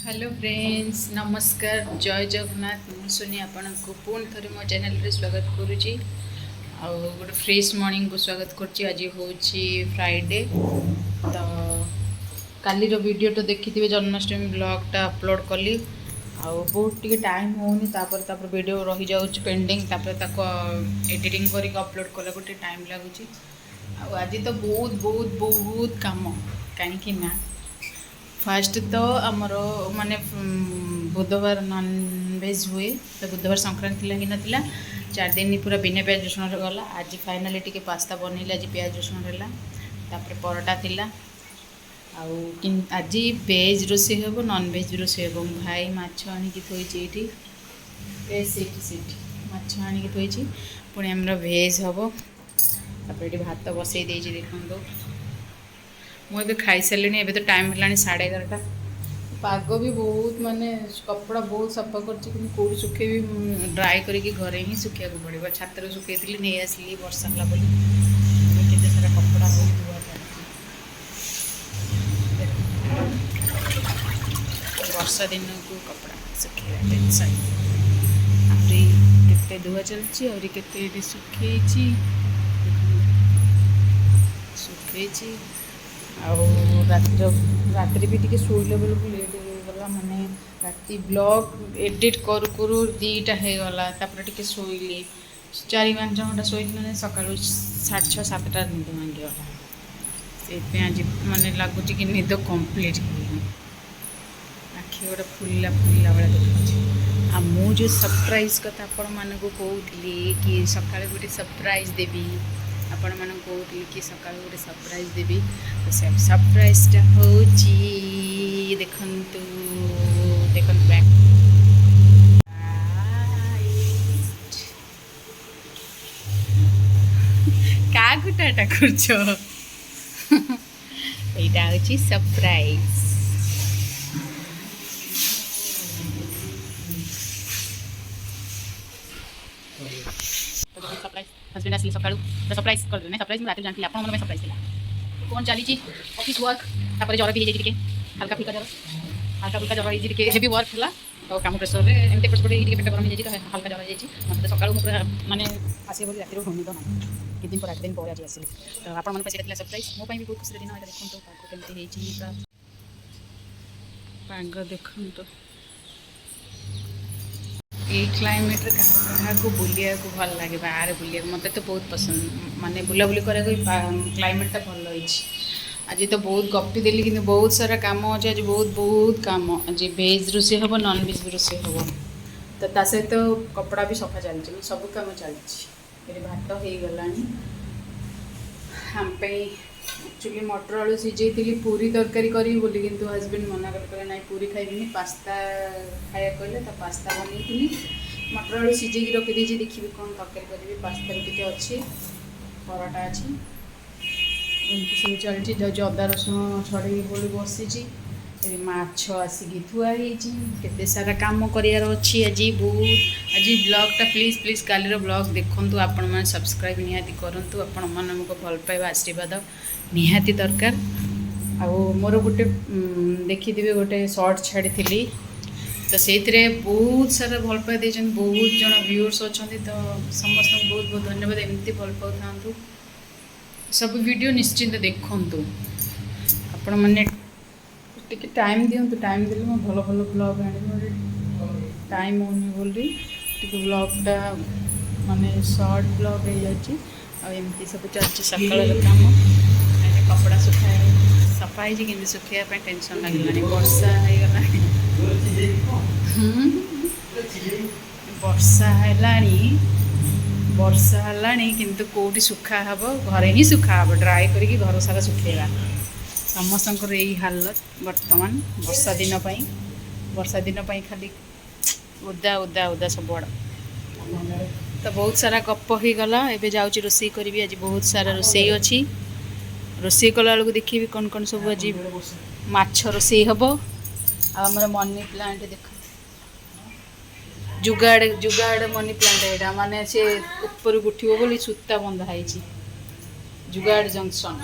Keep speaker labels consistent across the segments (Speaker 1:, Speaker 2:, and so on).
Speaker 1: Hello friends नमस्कार जय जगन्नाथ मुझे आपण को पुणी थे मो चैनल रे स्वागत करुच्ची गोटे फ्रेश मॉर्निंग को स्वागत करुच्ची। आज हूँ फ्राइडे तो काली वीडियो तो देखी जन्माष्टमी ब्लॉगटा अपलोड कली बहुत टी टाइम होनी तापर वीडियो रही जाऊँ पेंडिंग एडिटिंग करके अपलोड कला गोटे टाइम लगुच। आज तो बहुत बहुत बहुत काम कहीं फास्ट तो आमर माने बुधवार नॉनवेज हुए तो बुधवार संक्रांति लगी नाला 4 दिन पूरा बिना प्याज रसुण गला। आज फाइनाली टी पास्ता बनइले आज प्याज रसुण है परोटा थिला आज वेज रोसे हम नॉनवेज रोसे हम भाई माछ आनिक थोड़ी माछ आनिक थोड़ी पुणी आम वेज हम ये भात बसई देखो मुझे खाई सारे एवं तो टाइम है 11:30 पाग भी बहुत माने कपड़ा बहुत सफा कर सुखे भी ड्राए करके घरे ही सुखा पड़ो छात सुखे नहीं आसली वर्षा है बोली सारा कपड़ा हो वर्षा दिन को कपड़ा सुखे टेंशन के धुआ चलती और के सुखे सुखे रात्रि भी टी शोला बेलू लेट होगा माने राति ब्लॉग एडिट करू करू 2टा होगला टी शोली 4-5 घंटा शोई मैंने सका 6:30-7टा निद भांगीगला से आज माने लगुच कि निद कंप्लीट आखि गोटे फुला फुला भाया देखा मुझे सरप्राइज कथा आपण मानक कहूली कि सकाଳେ गोटे सरप्राइज देवी आपण मानक कहूली कि सकाଳେ गोटे सरप्राइज देवी तो से सरप्राइजटा होची देखंतु देखंतु बैक का गुटाटा करछो एटा होची सरप्राइज सरप्राइज हस्बैंड आसले सकाळू तो सरप्राइज कर देने सरप्राइज मैं रात जानती आप मन में सरप्राइज दिला कौन चली ऑफिस वर्क तापर जरा भी टिके हल्का फुल्का जरा टिके हेवी वर्क होला तो काम प्रेसर रे एमते पट टिके पेट गरम हो हल्का जरा जाई मत सकाळू पूरा माने आसे बोली रात होनी तो कि दिन पर 8 दिन पर आज आसले तो आप मन पे दिला सरप्राइज मो भी बहुत खुशी दिन है देखो तो पाग केमते हेची पाग देखो तो ये क्लाइमेट क्या बुलिया को भल लगे बाहर बुलिया मत तो बहुत पसंद माने बुलाबुली करा क्लाइमेटा भल आज तो बहुत गपी देली कि बहुत सारा काम अच्छे आज बहुत बहुत काम आज वेज रोसे हम नॉन वेज रोसे हम तो सहित तो कपड़ा भी सफा चलती सब कम चलती भात हो गला आम एक्चुअली मटर आलू सीझे पूरी तरकारी करी बोली किंतु हस्बैंड मना कर ना पूरी खाइबी पास्ता खाया कहले तो पास्ता बनई मटर आलू सीझे रखीदे देखिए कौन तरकारी करी पास्ता टी अच्छी परोटा अच्छी एमती सब चलती जाऊँ अदा रसुण छड़े बोली बसी माछ आसिकी थुआई केते सारा काम करार अच्छी आज बहुत आज ब्लॉगटा प्लीज प्लीज कालीर ब्लॉग देखूँ आपण मैंने सब्सक्राइब निहाती करूँ आपण मानक भल पाइबा आशीर्वाद निहाती दरकार मोर गोटे देखिथे गोटे शॉर्ट छाड़ी तो से बहुत सारा भल पाई देते बहुत जन व्यूअर्स अच्छा तो समस्त बहुत बहुत धन्यवाद एमती भल पाऊ था सब वीडियो निश्चिंत देखूँ आपण मैंने टिके टाइम दिंतु टाइम देले मैं भल भल ब्लॉग आने टाइम होनी बोली टिके ब्लॉगटा माने शॉर्ट ब्लॉग हो जाती सब चलती सकाल काम कपड़ा सुखा सफाई कि सुखापी टेंशन लगे वर्षा वर्षा है किंतु कौटी सुखा हम घरे ही सुखा हम ड्राए करके घर सारा सुखेगा समस्त यही हालत बर्तमान वर्षा दिन खाली उदा उदा उदा सब तो बहुत सारा गप हो गला एबे जाऊँ रोसई करी आज बहुत सारा रोसई अच्छी रोसई कला बेलू देखी कौन कौन सब आज माछ रोसई हम आमर मनी प्लांट देख जुगाड़ जुगाड़ मनी प्लांट यहाँ माने से ऊपर उठो बोली सूता बंधा है जुगाड़ जंक्शन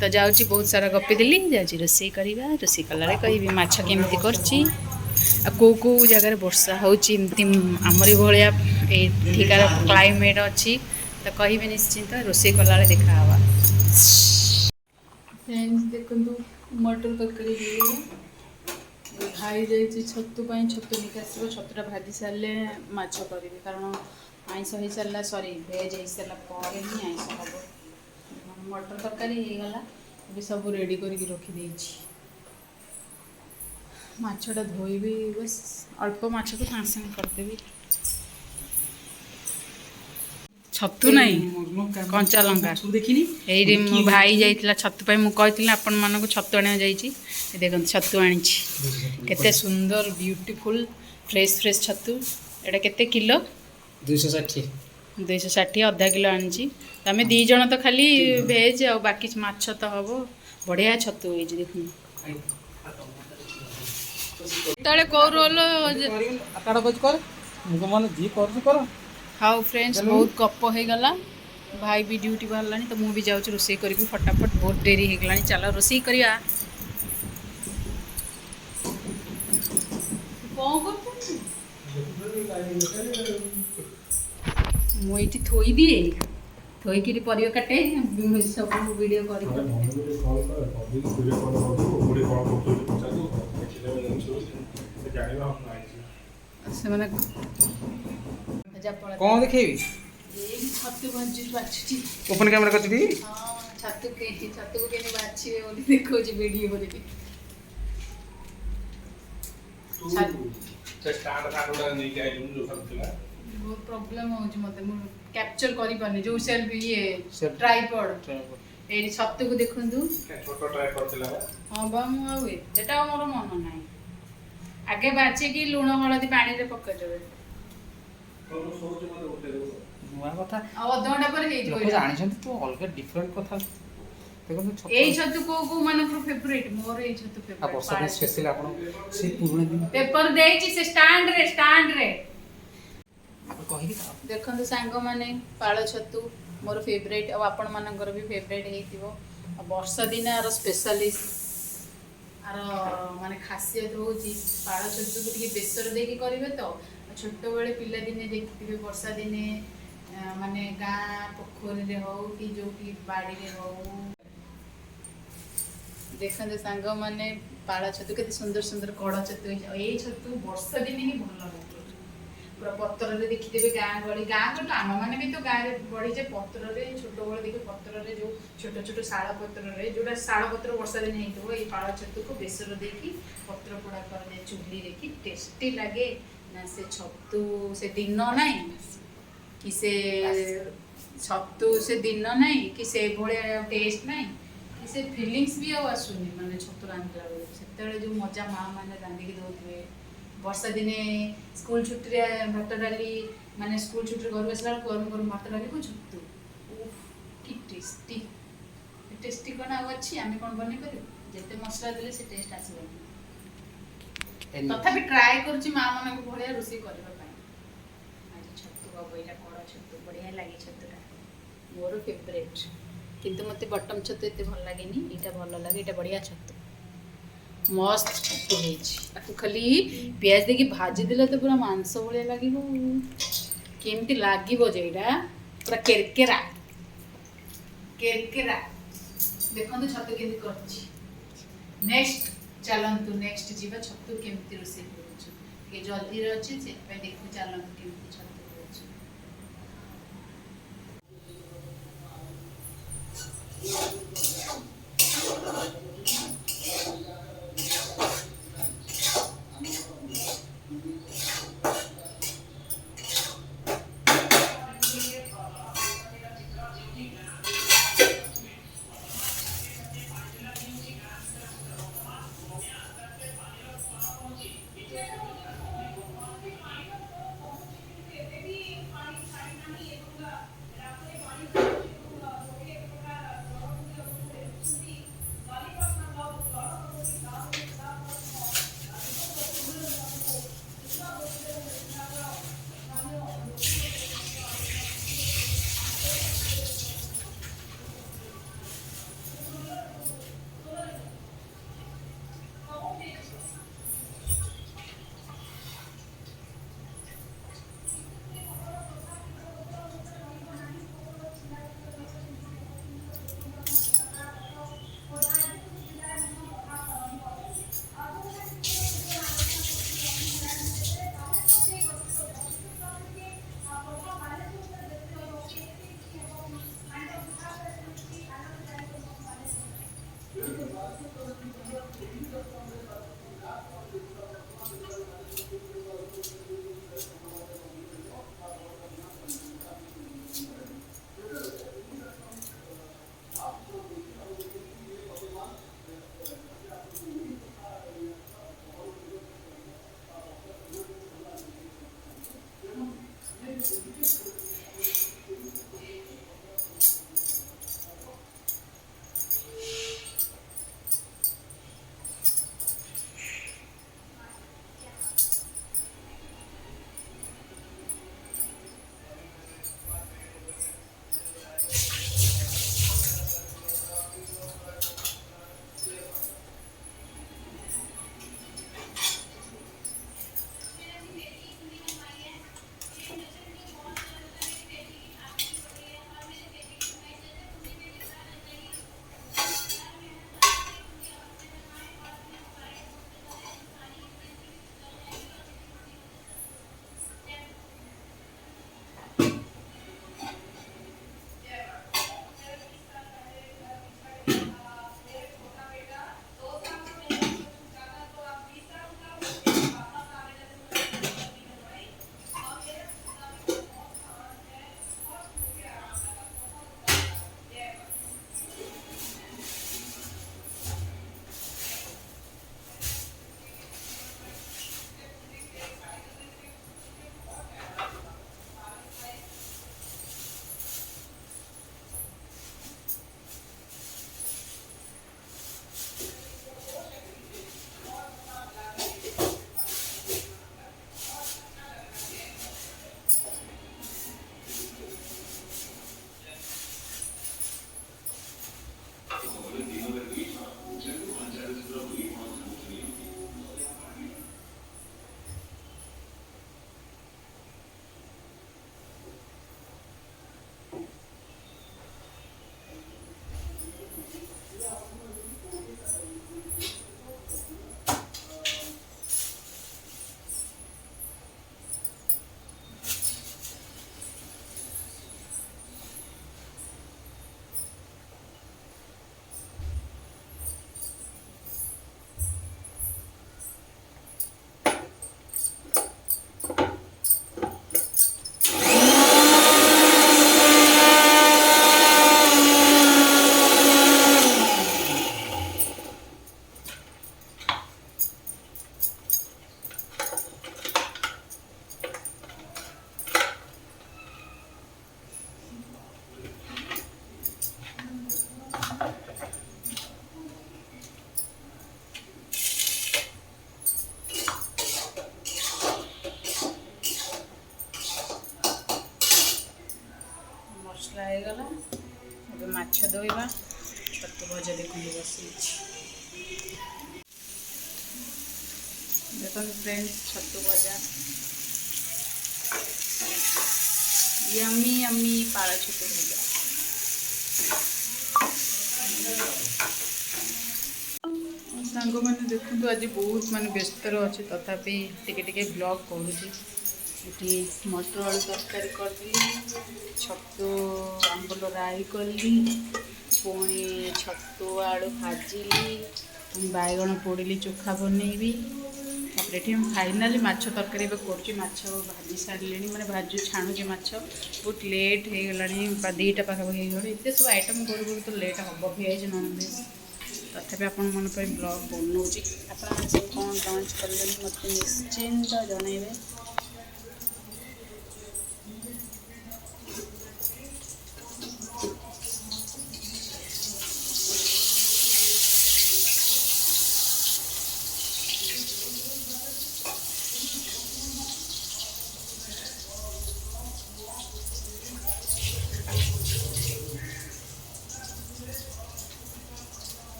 Speaker 1: तो जाऊँगी बहुत सारा गपी देली जाऊँगी रोषे करवा रोषे कलारे कह माछ केमती करची कौ कौ जगार वर्षा होमती आमरी भाया एठिकार क्लाइमेट अच्छी तो कह निश्चिंत रोषे कला देखा फ्रेंड्स देखो मटर तरकारी भाई जाइए छतु छतु निकास छतुटा भाजी सारे माछ करी कारण आईस हो सारा सॉरी भेज हो सारा पर ही आईस हम मटर तरकारी होगला अभी सब रेडी करके रखिदे माछटा धोइबी बस अल्प माछ को सागे सागे करदेवी छतु नहीं कंचा लंका देखिनी ये मो भाई जाइला छतु पाई मु कहती आपण मानक छतु आने जाइए देखो छतु आनी केते सुंदर ब्यूटीफुल फ्रेश फ्रेश छतु एटा केते किलो 260 आधा किलो आनी आम दी जन तो खाली भेज आ बाकी माछ तो हम बढ़िया छतु हो देखो कौ रोल हाँ फ्रेंड्स बहुत गप हो गला भाई भी ड्यूटी बाहर तो मुझे जाऊँ रोषे करी फटाफट बहुत डेरी हो गला चलो रोषे करिया मुझे थोई दिए थोईकि परिवा काटे सब वीडियो कर
Speaker 2: कौन देखेबी
Speaker 1: छतु भाजी बाछुची
Speaker 2: ओपन कैमरा करती
Speaker 1: हां छतु को केने बाछिबे बोली देखो जी वीडियो करके
Speaker 2: तो स्टार्ट काटोडा नहीं के आइलु जो सब थिला
Speaker 1: बहुत प्रॉब्लम हो जी मते मु कैप्चर करि पानी जो सेल्फी ये ट्राइपॉड ए छतु को देखंदु
Speaker 2: छोटो ट्राइपॉड थिला
Speaker 1: हां बा मु आवे एटा मोर मन नाही आगे बाचे कि लूण हळदी पानी रे पक्का देबे
Speaker 2: तो सोच मते उठे दो
Speaker 1: नुआ कथा आ अधघंटा पर हे
Speaker 2: जो जानि छन तो अलग डिफरेंट कथा देखो तो
Speaker 1: छतु एई छतु को मानकर फेवरेट मोर एई छतु फेवरेट
Speaker 2: आ वर्षा स्पेशल आपण से पुराना दिन
Speaker 1: पेपर देई से स्टैंड रे
Speaker 2: आप कहि
Speaker 1: देखंतु सांग माने पाळ छतु मोर फेवरेट और आपण मानकर भी फेवरेट हेतिबो वर्षा दिन आर स्पेशलिस्ट आर माने खासियत होची पाळ छतु को टिके बेसर देकी करिवे तो छोट बेले पिला दिने देखिथिबे वर्षा दिने माने गाँ पोखरी रे हो कि जो कि बाड़ी रे हो देखंतु सांग माने पाळ छतु केते सुंदर सुंदर कड़ छतु ए छतु वर्षा दिने ही भल लागे पूरा पत्र रे देखिदेबे गाँ गली तो आम मैंने भी तो गाँव में बढ़ी जाए पत्र रे छोट बड़े देखे पत्र रे जो छोट छोट शाल पत्र रे जोटा शाल पत्र वर्षा दिन होता है पाळ छतु को बेसर देकी पत्र पोड़ा कर चुली रे कि टेस्टी लगे ना से छतु से दिन नाई कि से छतु से दिन नाई कि से भाया टेस्ट नाई कि से फिलिंग्स भी आसुनी माने छतु रांधला से जो मजा माँ मैंने रांधिकी दौथे वर्षा दिने स्कूल छुट्टी रे भात डाली माने स्कूल छुट्टी घर आसला गरम गरम भात डाली को छतु कि टेस्टी टेस्टी कौन अच्छी आम कौन बन पार जिते मसला देले से टेस्ट आसबनी तथापि ट्राए करुच्ची माँ मन को भाया रोषे करने आज छतु हम यहाँ कड़ छतु बढ़िया लगे छतुटा मोर फेवरेट किंतु मत बटम छतु एत भल लगे यहाँ भल लगे यहाँ बढ़िया छतु मस्त छतु हो खाली पियाज देखिए भाजी देले तो पूरा मांस भाया लगे केमती लगे पूरा केरकेरा केरकेरा देखो छतु केमती कर नेक्स्ट चलतु नेक्स्ट जीवा छतु केमती रोषे कर जल्दी अच्छे से देखो चलतु केमती छतु ମାଛ ଧୋଇବା ଛତୁ ଭଜା ଦେଖନ୍ତୁ ବସିଛି। ଦେଖନ୍ତୁ ଫ୍ରେଣ୍ଡସ୍ ଛତୁ ଭଜା ୟମି ୟମି ପାଳ ଛତୁ ଭଜା। ସାଙ୍ଗମାନେ ଦେଖନ୍ତୁ ଆଜି ବହୁତ ବ୍ୟସ୍ତରେ ଅଛି, ତଥାପି ଟିକେ ଟିକେ ବ୍ଲଗ୍ କରୁଛି। ଏଠି ମଟର ଆଳୁ ତରକାରୀ କରିଦେଲି, ଛତୁ ଆମ୍ବୁଲ ରାଇ କଲି, ପୁଣି ଛତୁ ଆଳୁ ଭାଜିଲି, ପୁଣି ବାଇଗଣ ପୋଡ଼ିଲି ଚୋଖା ବନେଇବି। ତାପରେ ଏଠି ମୁଁ ଫାଇନାଲି ମାଛ ତରକାରୀ ଏବେ କରୁଛି। ମାଛ ଭାଜି ସାରିଲିଣି, ଛାଣୁଛି ମାଛ। ବହୁତ ଲେଟ୍ ହେଇଗଲାଣି, 2ଟା ପାଖାପାଖି ହେଇଗଲାଣି। ଏତେ ସବୁ ଆଇଟମ୍ କରୁ କରୁ ତ ଲେଟ୍ ହେବ, ଭେଜ୍ ନନ୍ଭେଜ୍। ତଥାପି ଆପଣମାନଙ୍କ ପାଇଁ ବ୍ଲଗ୍ ବନଉଛି। ଆପଣମାନେ ସବୁ କ'ଣ ଲଞ୍ଚ କଲେଣି ମୋତେ ନିଶ୍ଚିନ୍ତ ଜଣାଇବେ।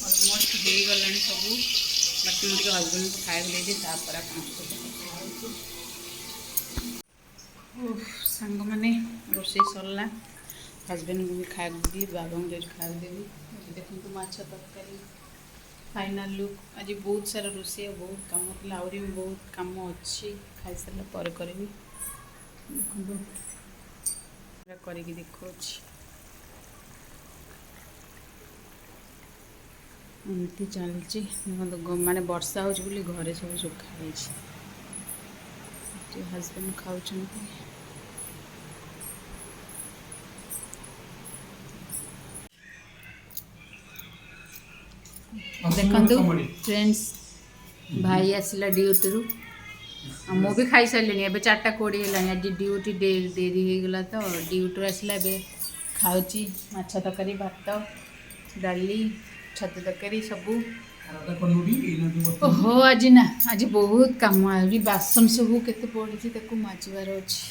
Speaker 1: ଅଲମୋଷ୍ଟ ହେଇଗଲାଣି ସବୁ, ବାକି ମୁଁ ଟିକେ ହଜବେଣ୍ଡକୁ ଖାଇବାକୁ ଦେଇଛି, ତାପରେ ଆପଣଙ୍କ ସହିତ କଥା ହେଉଛି। ସାଙ୍ଗମାନେ ରୋଷେଇ ସରିଲା, ହଜବେଣ୍ଡକୁ ବି ଖାଇବାକୁ ଦେଲି, ବାବାଙ୍କୁ ଯାଉଛି ଖାଇବାକୁ ଦେବି। ଦେଖନ୍ତୁ ମାଛ ତରକାରୀ ଫାଇନାଲ୍ ଲୁକ୍। ଆଜି ବହୁତ ସାରା ରୋଷେଇ ଆଉ ବହୁତ କାମ ଥିଲା, ଆହୁରି ବହୁତ କାମ ଅଛି, ଖାଇସାରିଲା ପରେ କରିବି। ଦେଖନ୍ତୁ କରିକି ଦେଖାଉଛି। ଏମିତି ଚାଲିଛି। ଦେଖନ୍ତୁ ବର୍ଷା ହେଉଛି ବୋଲି ଘରେ ସବୁ ଶୁଖା ହେଇଛି। ହଜବେଣ୍ଡ ଖାଉଛନ୍ତି। ଦେଖନ୍ତୁ ଫ୍ରେଣ୍ଡସ୍, ଭାଇ ଆସିଲା ଡ୍ୟୁଟିରୁ, ମୁଁ ବି ଖାଇସାରିଲିଣି। ଏବେ 4:20 ହେଲାଣି। ଆଜି ଡ୍ୟୁଟି ଡେରି ହେଇଗଲା ତ, ଡ୍ୟୁଟିରୁ ଆସିଲା। ଏବେ ଖାଉଛି ମାଛ ତରକାରୀ, ଭାତ, ଡାଲି, ଛତୁ ତରକାରୀ ସବୁ। ଓହୋ ଆଜି ବହୁତ କାମ। ଆହୁରି ବାସନ ସବୁ କେତେ ପଡ଼ିଛି, ତାକୁ ମାଜିବାର ଅଛି।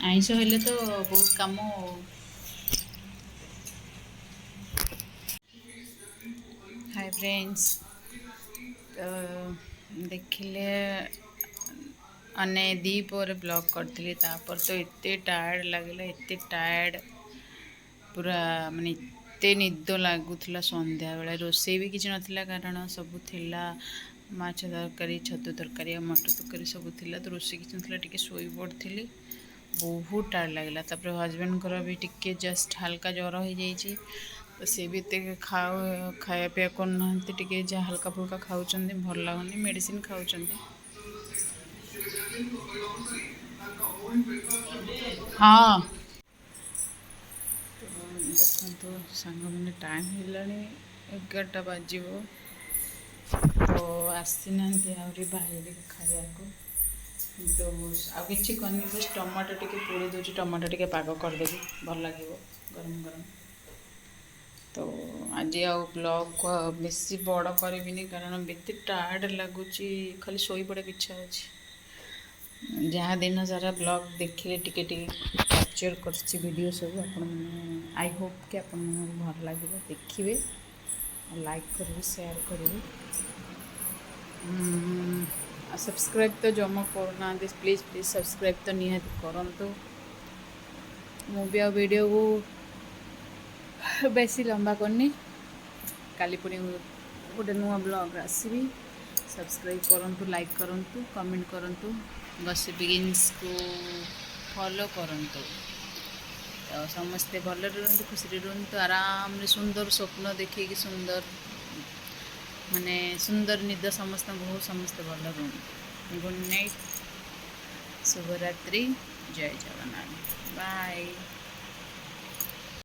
Speaker 1: ଆଇଁଷ ହେଲେ ତ ବହୁତ କାମ। ହାଇ ଫ୍ରେଣ୍ଡସ୍, ତ ଦେଖିଲେ ଦ୍ୱିପହରେ ବ୍ଲଗ୍ କରିଥିଲି। ତାପରେ ତ ଏତେ ଟାୟାର୍ଡ଼ ଲାଗିଲା, ଏତେ ଟାୟାର୍ଡ଼, ପୁରା ଏତେ ନିଦ ଲାଗୁଥିଲା। ସନ୍ଧ୍ୟାବେଳେ ରୋଷେଇ ବି କିଛି ନଥିଲା, କାରଣ ସବୁ ଥିଲା ମାଛ ତରକାରୀ, ଛତୁ ତରକାରୀ ଆଉ ମଟର ତରକାରୀ ସବୁ ଥିଲା, ତ ରୋଷେଇ କିଛି ନଥିଲା। ଟିକେ ଶୋଇ ପଡ଼ିଥିଲି, ବହୁତ ଟାୟାର୍ଡ଼ ଲାଗିଲା। ତାପରେ ହଜବେଣ୍ଡଙ୍କର ବି ଟିକେ ଜଷ୍ଟ ହାଲକା ଜ୍ୱର ହେଇଯାଇଛି, ତ ସେ ବି ଏତେ ଖାଇବା ପିଇବା କରୁନାହାନ୍ତି। ଟିକେ ଯାହା ହାଲକା ଫୁଲକା ଖାଉଛନ୍ତି, ଭଲ ଲାଗୁନି, ମେଡ଼ିସିନ ଖାଉଛନ୍ତି। ହଁ ଦେଖନ୍ତୁ ସାଙ୍ଗମାନେ, ଟାଇମ୍ ହେଲାଣି 11ଟା ବାଜିବ, ତ ଆସିନାହାନ୍ତି ଆହୁରି ବାହାରେ ଖାଇବାକୁ। ତ ଆଉ କିଛି କରିନି, ବସ୍ ଟମାଟୋ ଟିକେ ପୋଡ଼ି ଦେଉଛି, ଟମାଟୋ ଟିକେ ପାଗ କରିଦେବି, ଭଲ ଲାଗିବ ଗରମ ଗରମ। ତ ଆଜି ଆଉ ବ୍ଲଗ୍ ବେଶୀ ବଡ଼ କରିବିନି, କାରଣ ଏତେ ଟାୟାର୍ଡ଼ ଲାଗୁଛି, ଖାଲି ଶୋଇପଡ଼ିବାକୁ ଇଚ୍ଛା ହେଉଛି। ଯାହା ଦିନ ସାରା ବ୍ଲଗ୍ ଦେଖିଲେ ଟିକେ ଟିକେ କ୍ୟାପଚର୍ କରିଛି ଭିଡ଼ିଓ ସବୁ। ଆପଣମାନେ ଆଇ ହୋପ୍ କି ଆପଣମାନଙ୍କୁ ଭଲ ଲାଗିବ, ଦେଖିବେ, ଲାଇକ୍ କରିବେ, ସେୟାର କରିବେ। सब्सक्राइब तो जमा करना प्लीज प्लीज सब्सक्राइब तो निहाती करंतु मु भी आ वीडियो को बेसी लंबा करनी काली पुणी गोटे नुआ ब्लॉग आसबि सब्सक्राइब करंतु लाइक करंतु कमेंट करंतु गॉसिप बिगिन्स को फॉलो करंतु तो समस्ते भल रुहतु खुशी रुहतु आराम रे सुंदर स्वप्न देखिए कि सुंदर माने सुंदर निद समस्त बहुत समस्ते भल रुहतु गुड नाइट शुभ रात्रि जय जगन्नाथ बाय।